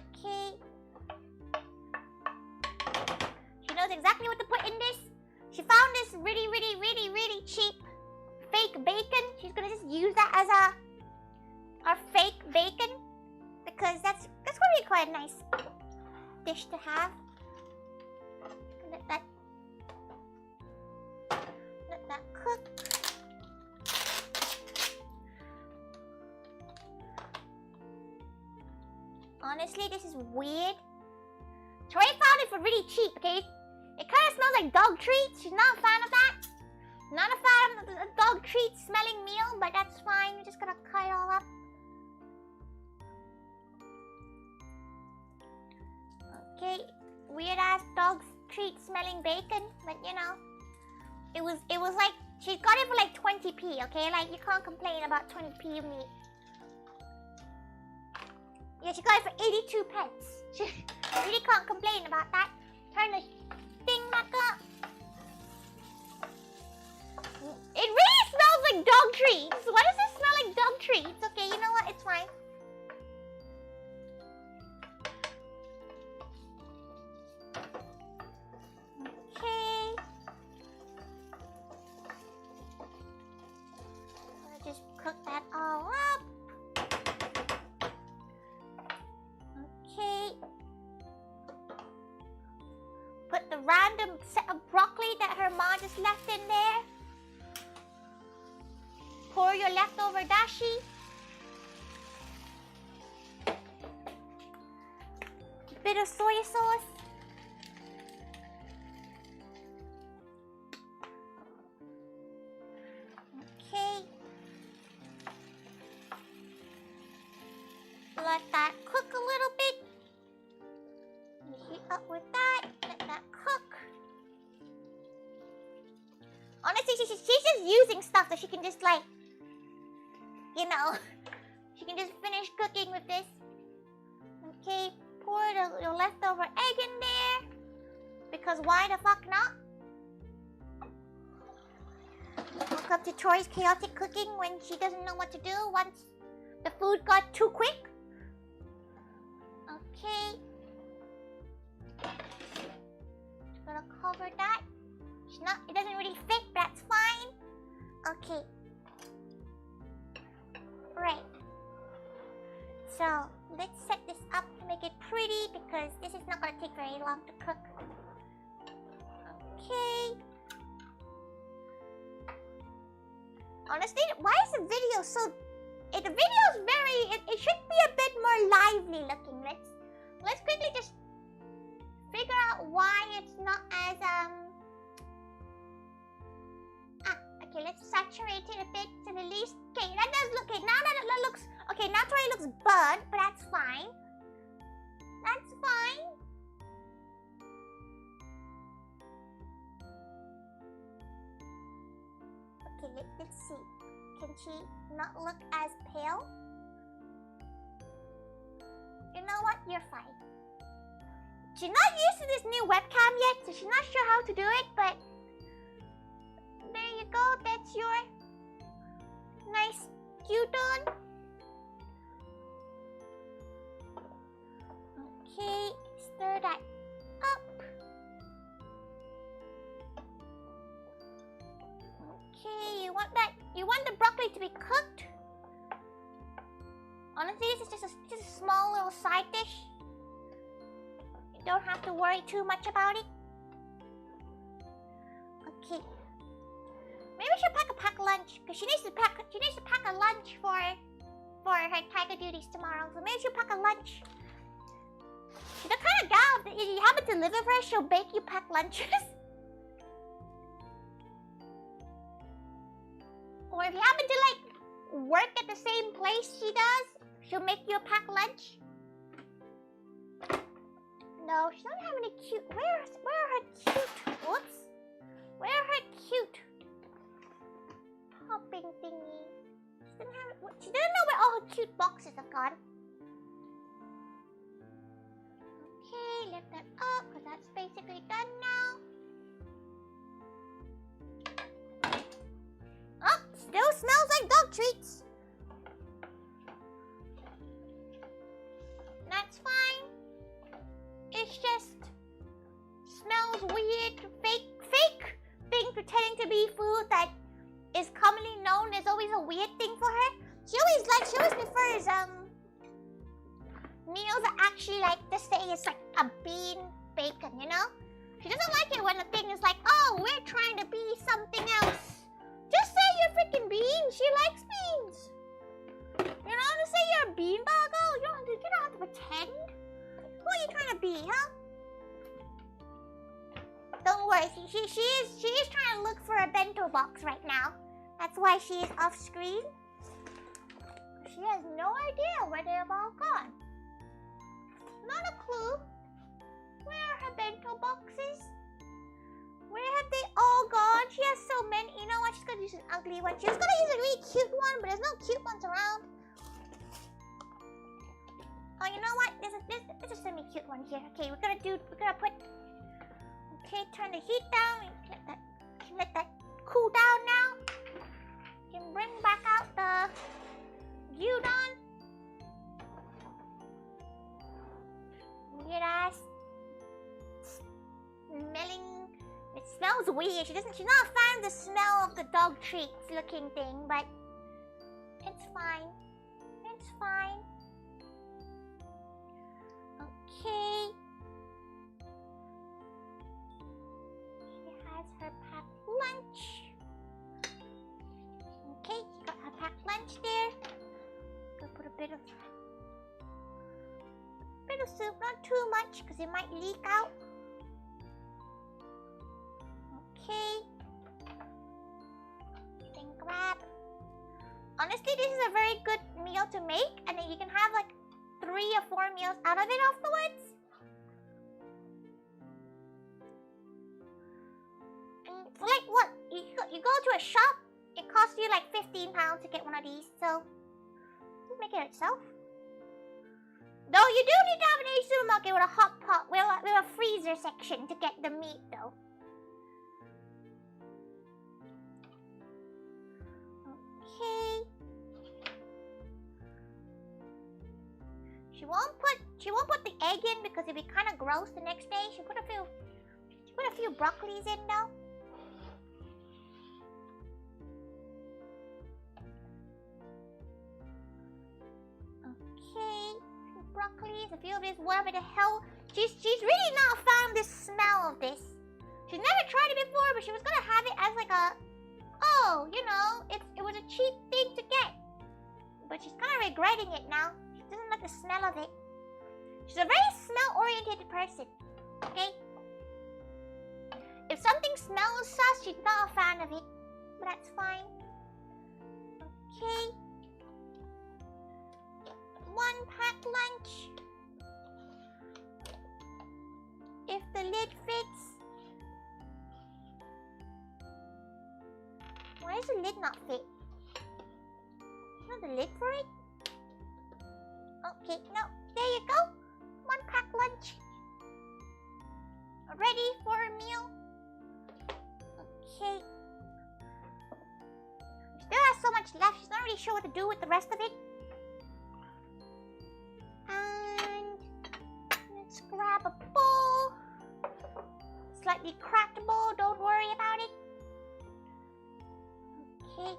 Okay. She knows exactly what to put in this. She found this really cheap fake bacon. She's gonna just use that as our fake bacon because that's gonna be quite a nice dish to have. Let that cook. Honestly, this is weird. Tori found it for really cheap, okay? It kind of smells like dog treats. She's not a fan of that. Not a fan of the dog treats smelling meal, but that's fine. We're just gonna cut it all up. Okay, weird ass dog treat smelling bacon, but you know, it was like she got it for like 20p, okay? Like you can't complain about 20p meat. Yeah, she got it for 82 pence. She really can't complain about that. Turn the thing back up. It really smells like dog treats. Why does it smell like dog treats? Okay, you know what? It's fine. put the random set of broccoli that her mom just left in there. Pour your leftover dashi. Bit of soy sauce. Okay. Let that cook a little bit. Heat up with that. Let that cook. Honestly, she's just using stuff that she can just like, you know, she can just finish cooking with this. Okay, pour your leftover egg in there. Because why the fuck not? Welcome to Tori's chaotic cooking when she doesn't know what to do once the food got too quick. Okay. Just gonna cover that. It doesn't really fit, but that's fine. Okay. Right. So, let's set this up to make it pretty because this is not gonna take very long to cook. Okay. Honestly, why is the video so... the video is very... It should be a bit more lively looking. Let's quickly just figure out why it's not as... Okay, let's saturate it a bit to the least... Okay, that does look... Okay, now that looks... Okay, now Tori looks burnt, but that's fine. That's fine. Okay, let's see. Can she not look as pale? You know what? You're fine. She's not used to this new webcam yet, so she's not sure how to do it, but... There you go. That's your nice gyudon. Okay, stir that up. Okay, you want the broccoli to be cooked. Honestly, this is just a small little side dish. You don't have to worry too much about it. Okay. Maybe we should pack a lunch because she needs to pack a lunch for her Thaiga duties tomorrow. So maybe she'll pack a lunch. She's the kind of gal that if you happen to live with her, she'll bake you pack lunches. Or if you happen to like work at the same place she does, she'll make you a pack lunch. No, she doesn't have any cute. Where are her cute? Whoops. Where are her cute popping thingy? She didn't know where all her cute boxes have gone. Okay, lift that up because that's basically done now. Oh, still smells like dog treats. That's fine. It's just smells weird, fake thing pretending to be food that is commonly known as always a weird thing for her. She always prefers meals that actually like just say it's like a bean bacon, you know? She doesn't like it when the thing is like, oh, we're trying to be something else. Just say you're freaking beans. She likes beans. You know, just say you're a bean boggle. You don't have to pretend. Who are you trying to be, huh? Don't worry, she is trying to look for a bento box right now. That's why she is off screen. She has no idea where they have all gone. Not a clue. Where are her bento boxes? Where have they all gone? She has so many. You know what? She's gonna use an ugly one. She was gonna use a really cute one, but there's no cute ones around. Oh, you know what? There's a semi-cute one here. Okay, we're gonna put. Okay, turn the heat down. Let that cool down now. You can bring back out the gyudon. Weird ass smelling. It smells weird. She's not a fan of the smell of the dog treats looking thing, but it's fine. It's fine. Okay. her packed lunch. Okay, she got her packed lunch there. Gonna put a bit of soup, not too much, because it might leak out. Okay. Then grab. Honestly, this is a very good meal to make, and then you can have like 3 or 4 meals out of it afterwards. And for like what? You go to a shop, it costs you like £15 to get one of these, so just make it yourself. Though you do need to have an supermarket with a hot pot, with a freezer section to get the meat though. Okay. She won't put the egg in because it'd be kind of gross the next day. She put a few broccolis in though. Okay, broccolis, a few of this, whatever the hell. She's really not found this smell of this. She's never tried it before, but she was gonna have it as like a, oh, you know, it was a cheap thing to get. But she's kind of regretting it now. She doesn't like the smell of it. She's a very smell-oriented person, okay? If something smells sus, she's not a fan of it. But that's fine. Okay. 1 packed lunch. If the lid fits. Why does the lid not fit? Not the lid for it? Okay, no. There you go. 1 packed lunch. Ready for a meal. Okay. She still has so much left. She's not really sure what to do with the rest of it. And let's grab a bowl. Slightly cracked bowl. Don't worry about it. Okay.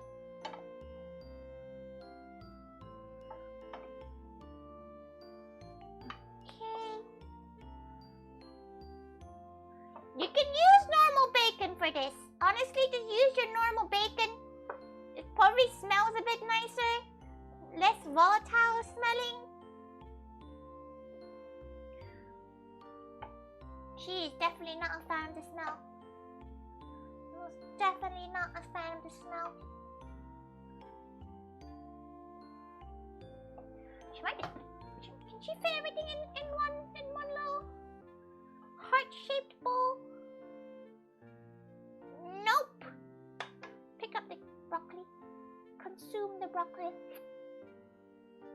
You can use normal bacon for this. Honestly, just use your normal bacon. It probably smells a bit nicer. Less volatile smelling. She is definitely not a fan of the smell. Most definitely not a fan of the smell. She might be, can she fit everything in one little heart-shaped bowl? Nope. Pick up the broccoli. Consume the broccoli.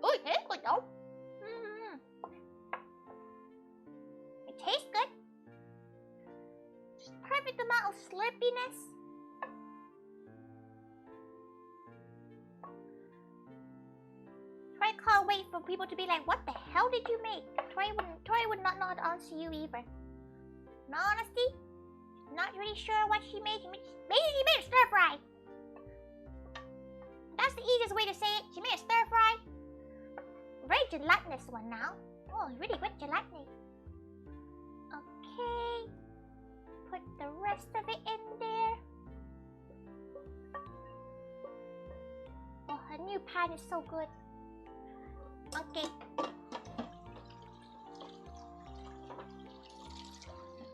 Oh, it tastes good though. It tastes good. Just perfect amount of slurpiness. Tori can't wait for people to be like, what the hell did you make? Tori would not know how to answer you either. In all honesty, not really sure what she made. Maybe she made a stir fry. That's the easiest way to say it. She made a stir fry. Very gelatinous one now. Oh, really good gelatinous. Okay. Put the rest of it in there. Oh, her new pan is so good. Okay.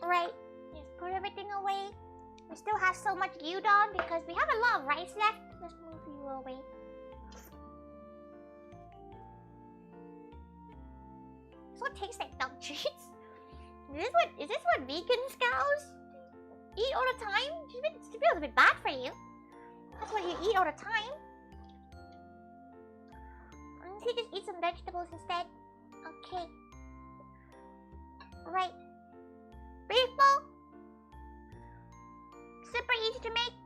Right. Just put everything away. We still have so much gyudon because we have a lot of rice left. Let's move you away. This one tastes like dog treats. Is this what vegan cows eat all the time? It feels a bit bad for you. That's what you eat all the time. Honestly, just eat some vegetables instead. Okay. Right. Beef bowl. Super easy to make.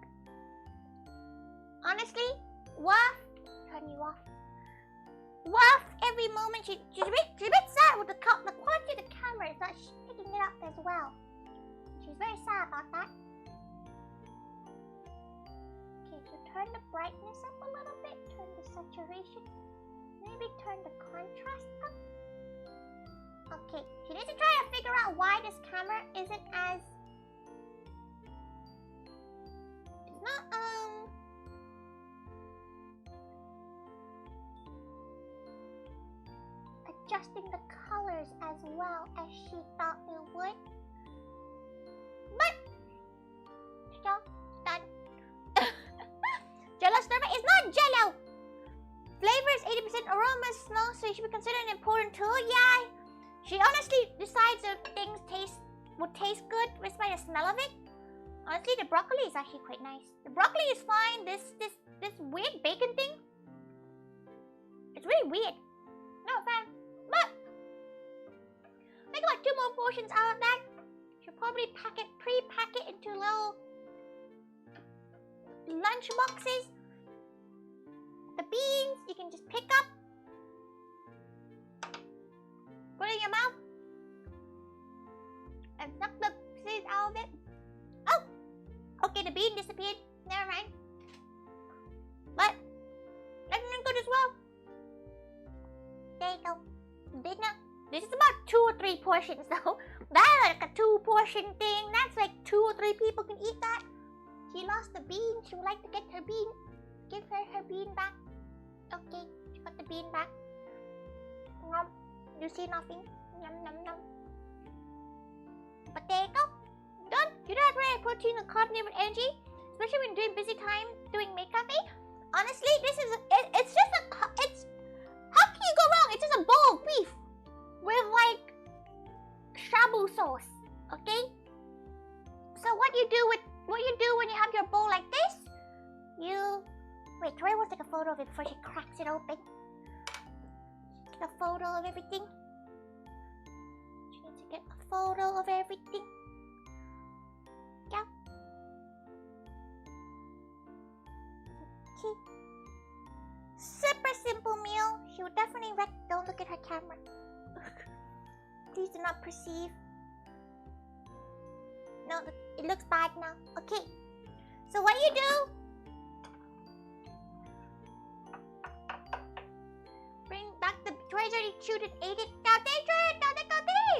Honestly, waff. Turn you off. Waff every moment. She's a bit sad with the quality of the camera is not picking it up as well. She's very sad about that. Okay, so turn the brightness up a little bit. Turn the saturation. Maybe turn the contrast up. Okay, she needs to try to figure out why this camera isn't as adjusting the colors as well as she thought it would. But so done. Jello stir-fry is not Jello. Flavor is 80%, aroma is slow, so it should be considered an important tool. Yeah, she honestly decides if things would taste good just by the smell of it. Honestly, the broccoli is actually quite nice. The broccoli is fine. This weird bacon thing, it's really weird. Not fun. But make about 2 more portions out of that. Should probably pre-pack it into little lunch boxes. The beans you can just pick up, put it in your mouth, and suck the seeds out of it. Oh! Okay, the bean disappeared. Never mind. But that's good as well. There you go. Dinner. This is about 2 or 3 portions though. That's like a 2-portion thing. That's like 2 or 3 people can eat that. She lost the bean. She would like to get her bean. Give her her bean back. Okay, she got the bean back. Nom. You see nothing. Nom nom nom. But there you go. Done. You don't have to have protein and carbonated with energy, especially when doing busy time doing makeup. Honestly, this is it's just how can you go wrong? It's just a bowl of beef with like shabu sauce. Okay. So what you do when you have your bowl like this? Wait, Tori wants to take a photo of it before she cracks it open. Take a photo of everything. She needs to get a photo of everything. Yeah. Okay. Super simple meal. She would definitely don't look at her camera. Please do not perceive. No, it looks bad now. Okay. So what you do? Bring back the Tori's already chewed and ate it.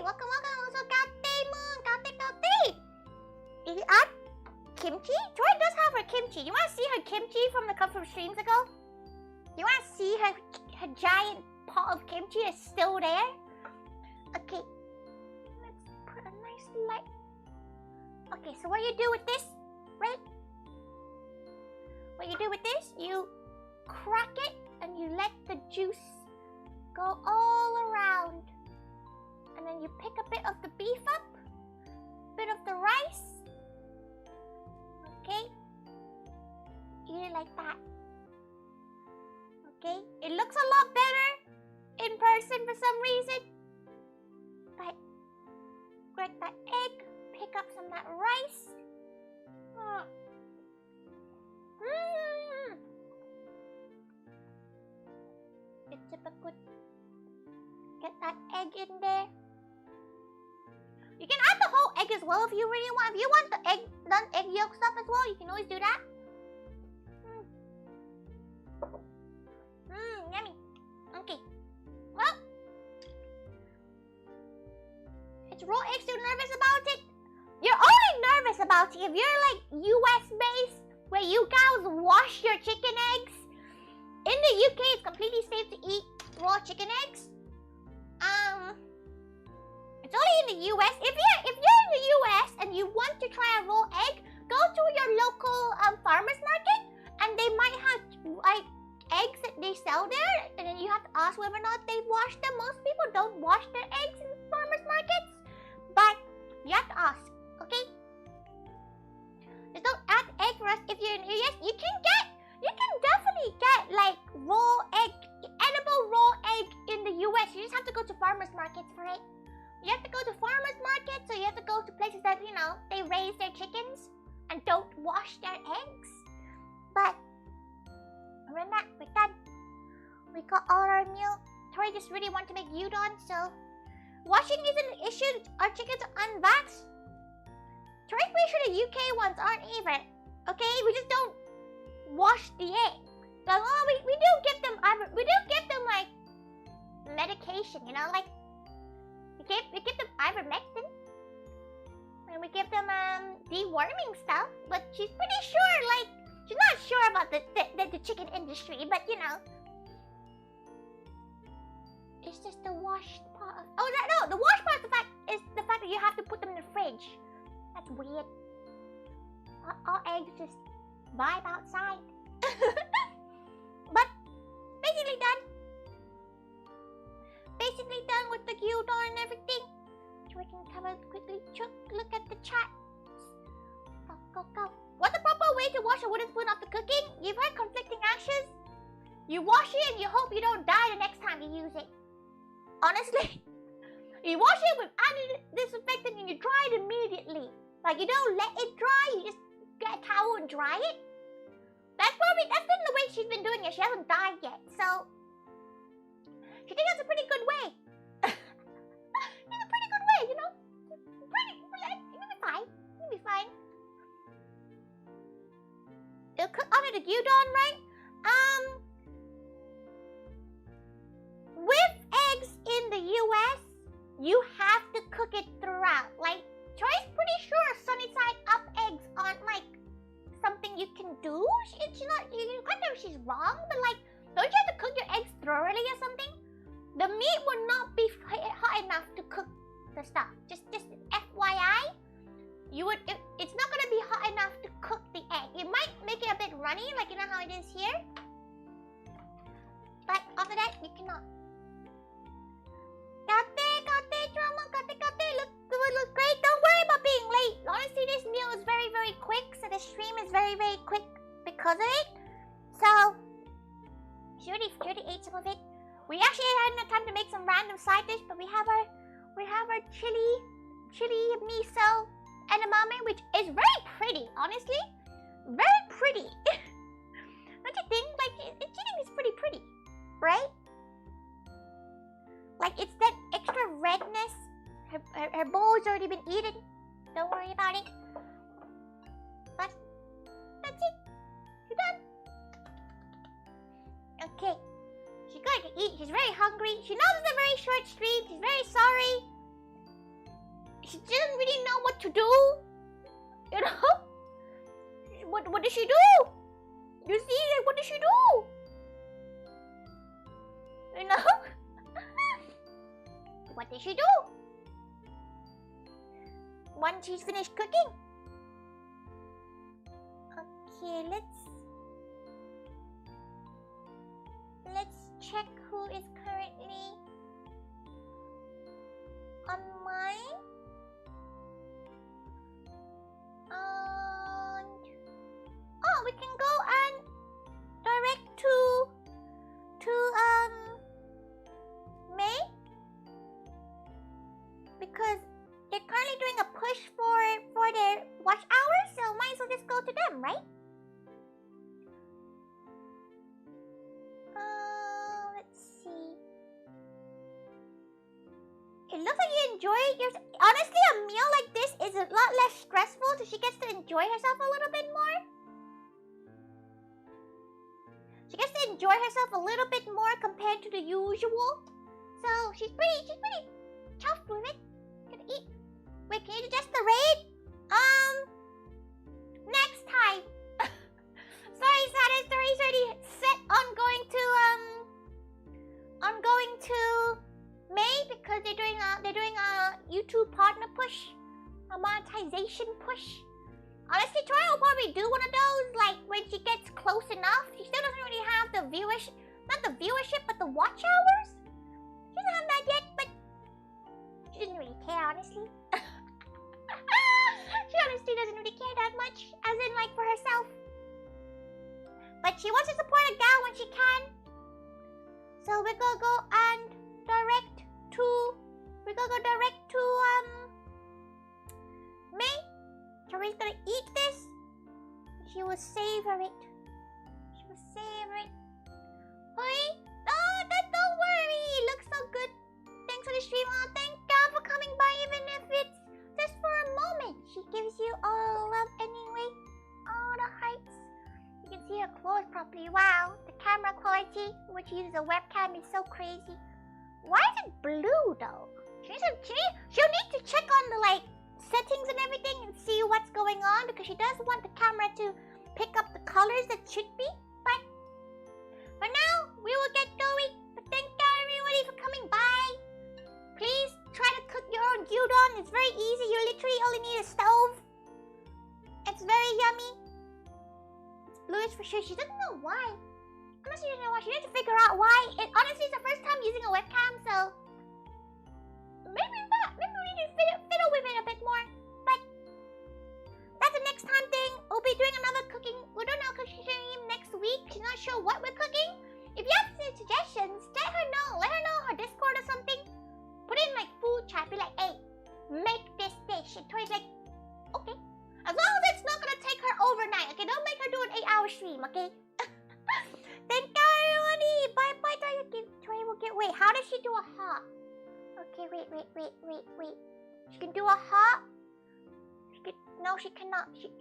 Welcome. Also, is it up? Kimchi? Tori does have her kimchi. You want to see her kimchi from the couple of streams ago? You want to see her giant pot of kimchi is still there? Okay. Let's put a nice light. Okay, so what you do with this, right? What you do with this, you crack it and you let the juice go all around. And then you pick a bit of the beef up, bit of the rice. Okay? Eat it like that. Okay? It looks a lot better in person for some reason. But crack that egg, pick up some of that rice. It's super good. Get that egg in there. You can add the whole egg as well if you really want. If you want the egg yolk stuff as well, you can always do that. Yummy. Okay. Well, it's raw egg. Still nervous about it? You're only nervous about it if you're like US based, where you guys wash your chicken eggs. In the UK, it's completely safe to eat raw chicken eggs. It's only in the US. If you're in the US and you want to try a raw egg, go to your local farmers market, and they might have like eggs that they sell there, and then you have to ask whether or not they wash them. Most people don't wash their eggs in farmers markets, but you have to ask. Okay? Just don't add egg for us if you're in the US. You can definitely get like raw egg, edible raw egg in the US. You just have to go to farmers markets for it. You have to go to farmers markets, so you have to go to places that, you know, they raise their chickens and don't wash their eggs. But other than that, we're done. We got all our meal. Tori just really want to make gyudon, so washing isn't an issue. Our chickens are unvaxxed. Tori's pretty sure the UK ones aren't either. Okay, we just don't wash the egg. So we do give them like medication, you know, like we give them ivermectin, and we give them deworming stuff. But she's pretty sure, like, she's not sure about the chicken industry, but you know, it's just the washed part of... Oh, no, the washed part is the fact that you have to put them in the fridge. That's weird. All eggs just vibe outside. But basically done. Basically done with the gyudon and everything. So we can have a quickly look at the chat. Go. What's the proper way to wash a wooden spoon after cooking? You've heard conflicting actions. You wash it and you hope you don't die the next time you use it. Honestly, you wash it with anti-disinfectant and you dry it immediately. Like, you don't let it dry, you just get a towel and dry it. That's been the way she's been doing it. She hasn't died yet, so she thinks that's a pretty good way. It's a pretty good way, you know. You'll be fine. You'll be fine. It'll cook under the gyudon, right? With eggs in the US, you have to cook it throughout. Like, Tori's pretty sure sunny side up eggs aren't like something you can do. She's not. You can't know if she's wrong, but like, don't you have to cook your eggs thoroughly or something? The meat will not be hot enough to cook the stuff. Just FYI, it's not gonna be hot enough to cook the egg. It might make it a bit runny, like you know how it is here. But after that, you cannot. Look great. Don't worry about being late. Honestly, this meal is very, very quick, so the stream is very, very quick because of it. So, she already ate some of it. We actually hadn't had time to make some random side dish, but we have our chili miso edamame, which is very pretty, honestly. Very pretty. Don't you think? Like, eating is pretty pretty, right? Like, it's that extra redness. Her bowl's already been eaten. Don't worry about it. But that's it. You're done. Okay. She's going to eat. She's very hungry. She knows it's a very short stream. She's very sorry. She doesn't really know what to do. You know? What does she do? You see, like, what does she do? You know? What did she do? Once she's finished cooking. Okay, let's check who is currently online. And we can go and direct to May, because they're currently doing a push for their watch hours, so might as well just go to them, right? Let's see. It looks like you enjoyed your... Honestly, a meal like this is a lot less stressful, so she gets to enjoy herself a little bit more. She gets to enjoy herself a little bit more compared to the usual. So she's pretty chuffed with it. Gonna eat. Wait, can you adjust the rate? Next time. Sorry, Saturn Story's already set on going to May, because they're doing a YouTube partner push, a monetization push. Honestly, Tori will probably do one of those, like, when she gets close enough. She still doesn't really have the viewership, not the viewership, but the watch hours. She doesn't have that yet, but she doesn't really care, honestly. She honestly doesn't really care that much, as in, like, for herself. But she wants to support a gal when she can. So we're gonna go and direct to May. Tori's gonna eat this. She will savor it. Oi? Oh, don't worry. It looks so good. Thanks for the stream. Oh, thank God for coming by, even if it's just for a moment. She gives you all love anyway. All the heights. You can see her clothes properly. Wow, the camera quality, which uses a webcam, is so crazy. Why is it blue though? She'll need to check on the like settings and everything and see what's going on, because she does want the camera to pick up the colors that should be. But for now, we will get going. But thank you everybody for coming coming by. Please try to cook your own gyudon. It's very easy. You literally only need a stove. It's very yummy. It's bluish for sure. She doesn't know why. Honestly, she doesn't know why. She needs to figure out why. Honestly, it's the first time using a webcam, so maybe not. Maybe we need to fiddle with it a bit more. But that's a next time thing. We'll be doing another cooking. We don't know cooking stream next week. She's not sure what we're cooking. If you have any suggestions, let her know. Let her know her Discord or something. Put it in like food chat. Be like, hey, make this dish. And Tori's like, okay. As long as it's not gonna take her overnight, okay? Don't make her do an 8-hour stream, okay? Thank you, everybody. Bye, Tori will get. Wait, how does she do a hop? Okay, wait. She can do a hop. No, she cannot. She'll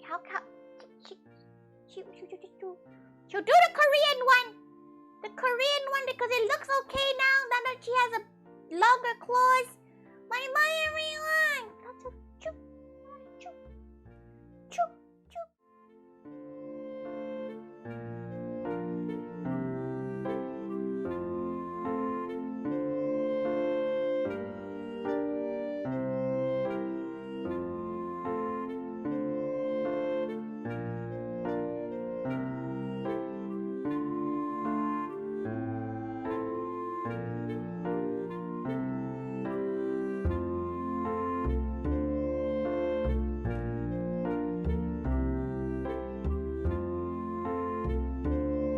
do the Korean one. The Korean one because it looks okay now that she has a longer claws. Bye, everyone.